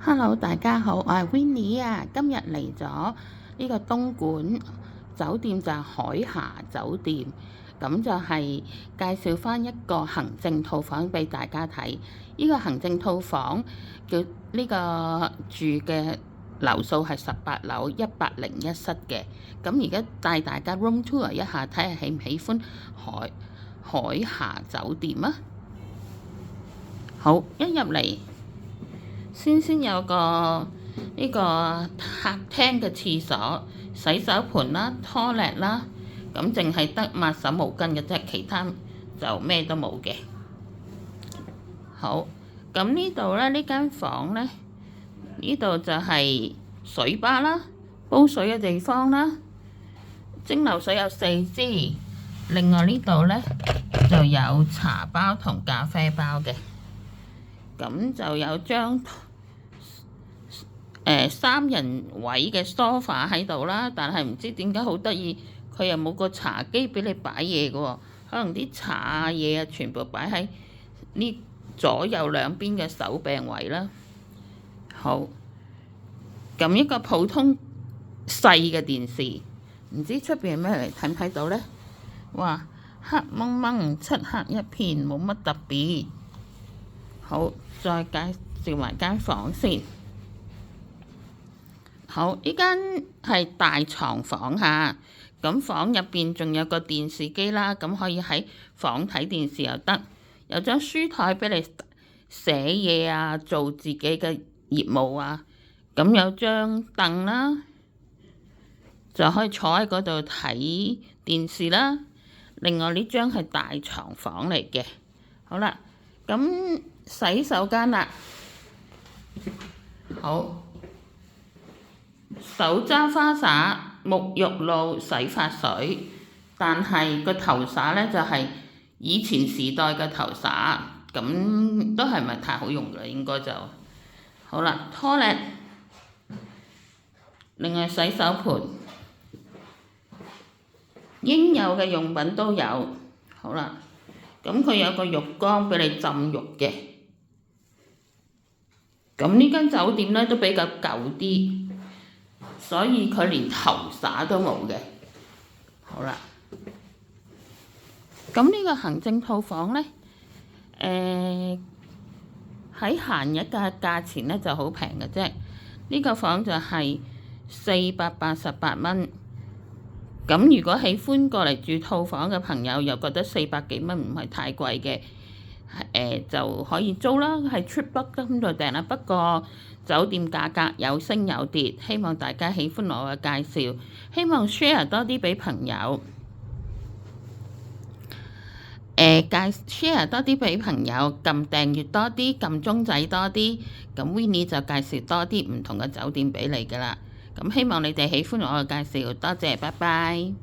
Hello，大家好，我係 Winnie 啊。今日嚟咗呢個東莞酒店就係海霞酒店，咁就係介紹翻一個行政套房俾大家睇。呢個行政套房叫呢個住嘅樓數係18樓101室嘅。咁而家帶大家 room tour 一下，睇下喜唔喜歡海霞酒店啊？好，一入嚟。先有個呢個客廳嘅廁所、洗手盆啦、toilet啦，咁淨係得抹手毛巾嘅啫，其他就咩都冇嘅。好，咁呢度咧，呢間房咧，呢度就係水吧啦，煲水嘅地方啦，蒸餾水有4支，另外呢度咧就有茶包同咖啡包嘅。咁就有張3人位嘅 sofa 喺度啦，但係唔知點解好得意，佢又冇個茶几俾你擺嘢嘅喎，可能啲茶啊嘢啊全部擺喺呢左右兩邊嘅手柄位啦。好，咁一個普通細嘅電視，唔知出邊係咩嚟，睇唔睇到呢？哇，黑掹掹漆黑一片，冇乜特別。好，再介紹埋間房先。好，呢間係大床房嚇，咁房入邊仲有個電視機啦，咁可以喺房睇電視又得，有張書台俾你寫嘢啊，做自己嘅業務啊，咁有張凳啦，就可以坐喺嗰度睇電視啦。另外呢張係大床房嚟嘅。好啦，咁洗手間啦，好。手揸花灑、沐浴露、洗髮水，但係個頭灑呢，就係以前時代嘅頭灑，咁都係唔係太好用嘅，應該就好啦。toilet，另外洗手盆，應有嘅用品都有。好啦，咁佢有個浴缸俾你浸浴嘅。咁呢間酒店呢，都比較舊啲，所以佢連頭灑都冇嘅。好啦，咁呢個行政套房呢，喺閒日嘅價錢呢就好平嘅啫。呢個房就係488蚊。咁如果喜歡過嚟住套房嘅朋友，又覺得400幾蚊唔係太貴嘅，就可以租啦，係 TripBooking 度訂啦。不過酒店價格有升有跌，希望大家喜歡我嘅介紹，希望 share 多啲俾朋友，share 多啲俾朋友，撳訂閱多啲，撳鐘仔多啲，咁 Winnie 就介紹多啲唔同嘅酒店俾你㗎啦。咁希望你哋喜歡我嘅介紹，多謝，拜拜。